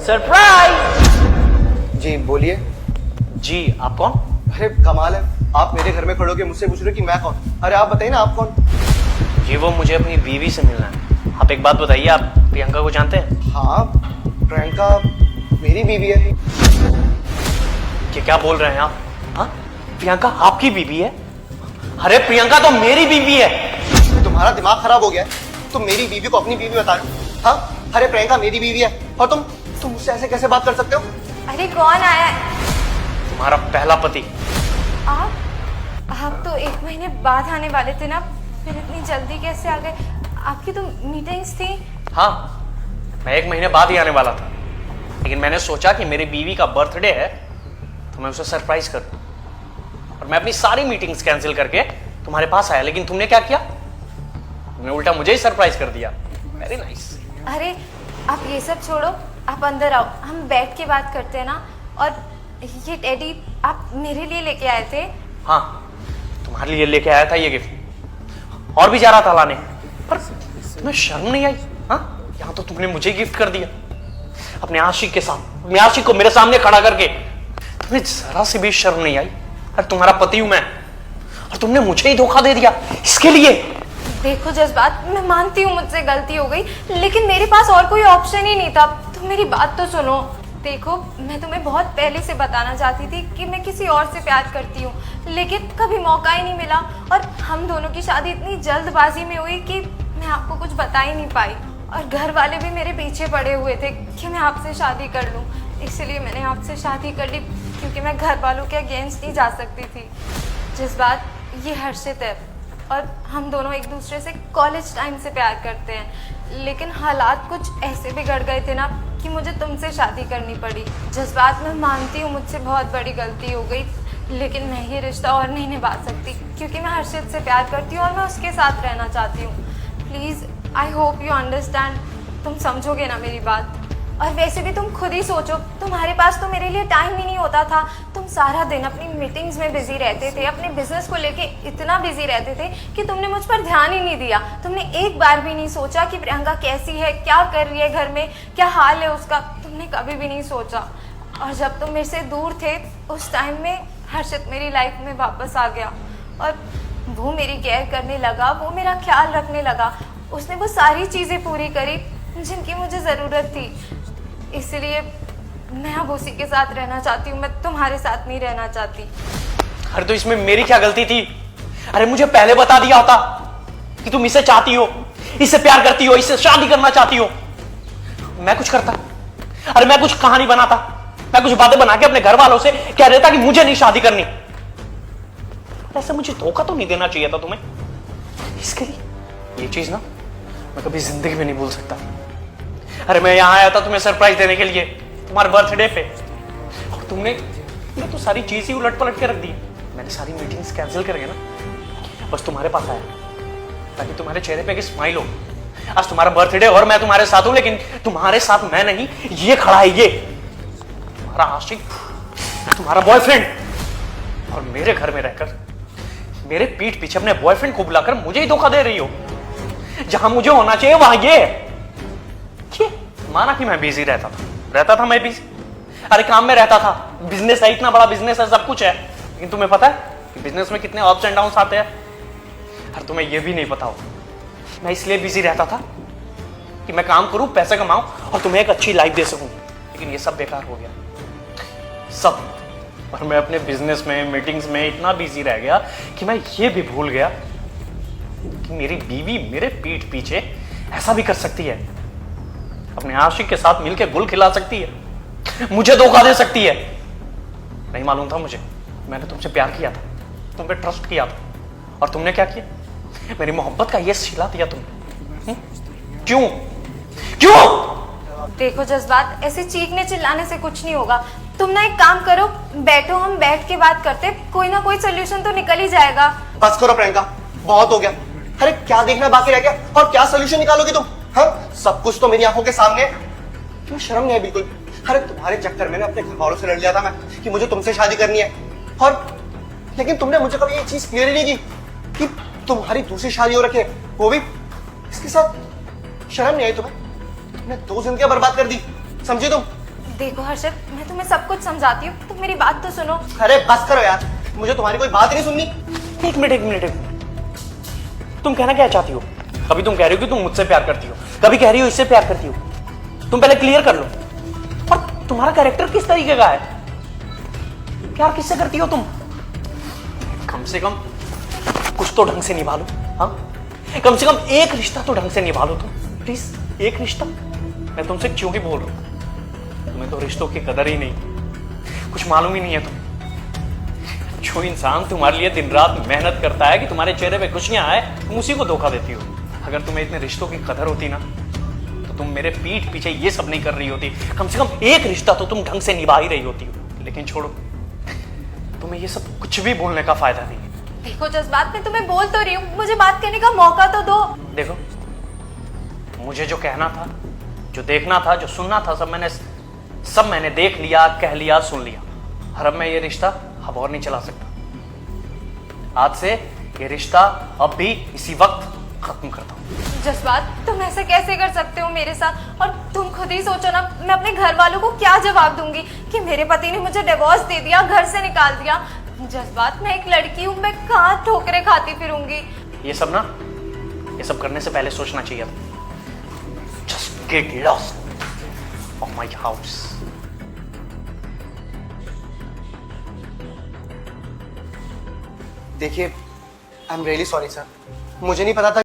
Surprise. जी बोलिए। जी आप कौन? अरे कमाल है, आप मेरे घर में खड़े होकर मुझसे पूछ रहे हो कि मैं कौन। अरे आप बताइए ना, आप कौन? जी वो मुझे अपनी बीवी से मिलना है। आप एक बात बताइए, आप प्रियंका को जानते हैं? हाँ, प्रियंका मेरी बीवी है। ये क्या बोल रहे हैं आप? हाँ, प्रियंका आपकी बीवी है? अरे प्रियंका तो मेरी बीवी है। तुम्हारा दिमाग खराब हो गया है? तुम मेरी बीवी को अपनी बीवी बता रहे हो? हाँ, अरे प्रियंका मेरी बीवी है और तुम मुझसे ऐसे कैसे बात कर सकते हो? अरे कौन आया है? तुम्हारा पहला पति। आप तो 1 महीने बाद आने वाले थे ना, फिर इतनी जल्दी कैसे आ गए? आपकी तो मीटिंग्स थी। हाँ, मैं 1 महीने बाद ही आने वाला था, लेकिन मैंने सोचा कि मेरी बीवी का बर्थडे है तो मैं उसे सरप्राइज कर दूं। और मैं अपनी सारी मीटिंग्स कैंसिल करके तुम्हारे पास आया, लेकिन तुमने क्या किया? तुमने उल्टा मुझे ही सरप्राइज कर दिया। Very nice. अरे आप ये सब छोड़ो, आप अंदर आओ, हम बैठ के बात करते हैं ना। और ये टेडी आप मेरे लिए लेके आए थे? हाँ, तुम्हारे लिए लेके आया था ये गिफ्ट, और भी जा रहा था लाने, पर तुम्हें शर्म नहीं आई? हाँ, यहाँ तो तुमने मुझे गिफ्ट कर दिया अपने आशिक के साथ, अपने आशिक को मेरे सामने खड़ा करके। तुम्हें जरा सी भी शर्म नहीं आई? अरे तुम्हारा पति हूं मैं, और तुमने मुझे ही धोखा दे दिया इसके लिए। देखो जज्बात, मैं मानती हूँ मुझसे गलती हो गई, लेकिन मेरे पास और कोई ऑप्शन ही नहीं था। तुम मेरी बात तो सुनो। देखो, मैं तुम्हें बहुत पहले से बताना चाहती थी कि मैं किसी और से प्यार करती हूँ, लेकिन कभी मौका ही नहीं मिला। और हम दोनों की शादी इतनी जल्दबाजी में हुई कि मैं आपको कुछ बता ही नहीं पाई। और घर वाले भी मेरे पीछे पड़े हुए थे कि मैं आपसे शादी कर लूँ, इसलिए मैंने आपसे शादी कर ली, क्योंकि मैं घर वालों के अगेंस्ट नहीं जा सकती थी। जज्बात, ये हर्षित है और हम दोनों एक दूसरे से कॉलेज टाइम से प्यार करते हैं, लेकिन हालात कुछ ऐसे बिगड़ गए थे ना कि मुझे तुमसे शादी करनी पड़ी। जज्बात, मैं मानती हूँ मुझसे बहुत बड़ी गलती हो गई, लेकिन मैं ये रिश्ता और नहीं निभा सकती, क्योंकि मैं हर्षित से प्यार करती हूँ और मैं उसके साथ रहना चाहती हूँ। Please, I hope you understand. तुम समझोगे ना मेरी बात? और वैसे भी तुम खुद ही सोचो, तुम्हारे पास तो मेरे लिए टाइम ही नहीं होता था। तुम सारा दिन अपनी मीटिंग्स में बिजी रहते थे, अपने बिजनेस को लेके इतना बिजी रहते थे कि तुमने मुझ पर ध्यान ही नहीं दिया। तुमने एक बार भी नहीं सोचा कि प्रियंका कैसी है, क्या कर रही है, घर में क्या हाल है उसका। तुमने कभी भी नहीं सोचा। और जब तुम मेरे से दूर थे, उस टाइम में हर्षित मेरी लाइफ में वापस आ गया और वो मेरी केयर करने लगा, वो मेरा ख्याल रखने लगा। उसने वो सारी चीज़ें पूरी करी जिनकी मुझे ज़रूरत थी, इसलिए मैं अब उसी के साथ रहना चाहती हूँ। मैं तुम्हारे साथ नहीं रहना चाहती। अरे तो इसमें मेरी क्या गलती थी? अरे मुझे पहले बता दिया होता कि तुम इसे चाहती हो, इससे प्यार करती हो, इससे शादी करना चाहती हो। मैं कुछ करता? अरे मैं कुछ कहानी बनाता, मैं कुछ बातें बना के अपने घर वालों से कह देता कि मुझे नहीं शादी करनी। ऐसे मुझे धोखा तो नहीं देना चाहिए था तुम्हें। इसके लिए ये चीज ना मैं कभी जिंदगी में नहीं भूल सकता। अरे मैं यहां आया था तुम्हें सरप्राइज देने के लिए, तुम्हारे बर्थडे पे, और तुमने तो सारी चीज ही उलट पलट के रख दी। मैंने सारी मीटिंग्स कैंसिल करके ना बस तुम्हारे पास आया ताकि तुम्हारे चेहरे पे एक स्माइल हो। आज तुम्हारा बर्थडे और मैं तुम्हारे साथ हूं, लेकिन तुम्हारे साथ मैं नहीं, ये खड़ा है, ये तुम्हारा आशिक, तुम्हारा बॉयफ्रेंड, और मेरे घर में रहकर मेरे पीठ पीछे अपने बॉयफ्रेंड को बुलाकर मुझे ही धोखा दे रही हो। जहां मुझे होना चाहिए वहां ये माना कि मैं बिजी रहता था मैं बिजी। अरे काम में रहता था, बिजनेस है, इतना बड़ा बिजनेस है, सब कुछ है, लेकिन तुम्हें पता है कि बिजनेस में कितने अप्स एंड डाउन्स आते हैं? और तुम्हें ये भी नहीं पता हो मैं इसलिए बिजी रहता था कि मैं काम करूं, पैसे कमाऊं और तुम्हें एक अच्छी लाइफ दे सकूं, लेकिन ये सब बेकार हो गया सब। और मैं अपने बिजनेस में, मीटिंग्स में इतना बिजी रह गया कि मैं ये भी भूल गया कि मेरी बीवी मेरे पीठ पीछे ऐसा भी कर सकती है, अपने आशिक के साथ मिलकर गुल खिला सकती है, मुझे धोखा दे सकती है। नहीं मालूम था मुझे। मैंने तुमसे प्यार किया था, तुम पे ट्रस्ट किया था, और तुमने क्या किया? मेरी मोहब्बत का ये सिला दिया तुमने। क्यों क्यों? देखो जज्बात, ऐसे चीखने चिल्लाने से कुछ नहीं होगा। तुम ना एक काम करो, बैठो, हम बैठ के बात करते, कोई ना कोई सोल्यूशन तो निकल ही जाएगा। बस करो प्रियंका, बहुत हो गया। अरे क्या देखना बाकी रह गया, और क्या सोल्यूशन निकालोगी तुम? हाँ, सब कुछ तो मेरी आंखों के सामने। तुम्हें शर्म नहीं है बिल्कुल? अरे तुम्हारे चक्कर में ना अपने घर वालों से लड़ लिया था मैं कि मुझे तुमसे शादी करनी है, और लेकिन तुमने मुझे कभी ये चीज क्लियर ही नहीं की कि तुम्हारी दूसरी शादी हो रखी है, वो भी इसके साथ। शर्म नहीं आई तुम्हें? तुमने 2 जिंदगियां बर्बाद कर दी, समझी तुम? देखो हर्षद, मैं तुम्हें सब कुछ समझाती हूँ, तुम मेरी बात तो सुनो। अरे बस करो यार, मुझे तुम्हारी कोई बात ही नहीं सुननी। एक मिनट एक मिनट एक मिनट, तुम कहना क्या चाहती हो? कभी तुम कह रही हो कि तुम मुझसे प्यार करती हो, कभी कह रही हो इससे प्यार करती हो। तुम पहले क्लियर कर लो। और तुम्हारा कैरेक्टर किस तरीके का है? प्यार किससे करती हो तुम? कम से कम कुछ तो ढंग से निभा लो। हाँ, कम से कम एक रिश्ता तो ढंग से निभा लो तुम, प्लीज। एक रिश्ता। मैं तुमसे क्यों ही बोल रहा हूं, तुम्हें तो रिश्तों की कदर ही नहीं, कुछ मालूम ही नहीं है तुम। जो इंसान तुम्हारे लिए दिन रात मेहनत करता है कि तुम्हारे चेहरे पे खुशियां आए, तुम उसी को धोखा देती हो। अगर तुम्हें इतने रिश्तों की कदर होती ना, तो तुम मेरे पीठ पीछे ये सब नहीं कर रही होती। कम से कम एक रिश्ता तो तुम ढंग से निभा ही रही होती हो। लेकिन छोड़ो, तुम्हें ये सब कुछ भी बोलने का फायदा नहीं है। देखो जज्बात, मैं तुम्हें बोल तो रही हूँ, मुझे बात करने का मौका तो दो। देखो, मुझे जो कहना था, जो देखना था, जो सुनना था, सब मैंने देख लिया, कह लिया, सुन लिया। और अब मैं ये रिश्ता अब और नहीं चला सकता। आज से ये रिश्ता अब भी इसी वक्त खत्म करता हूँ। जज्बात, तुम ऐसा कैसे कर सकते हो मेरे साथ? और तुम खुद ही सोचो ना, मैं अपने घर वालों को क्या जवाब दूंगी कि मेरे पति ने मुझे डिवोर्स दे दिया, घर से निकाल दिया। जज्बात, मैं एक लड़की हूँ, मैं कहाँ ठोकरें खाती फिरूंगी? ये सब करने से पहले सोचना चाहिए था। Just get lost of my house. देखिए, I am really sorry sir, मुझे नहीं पता था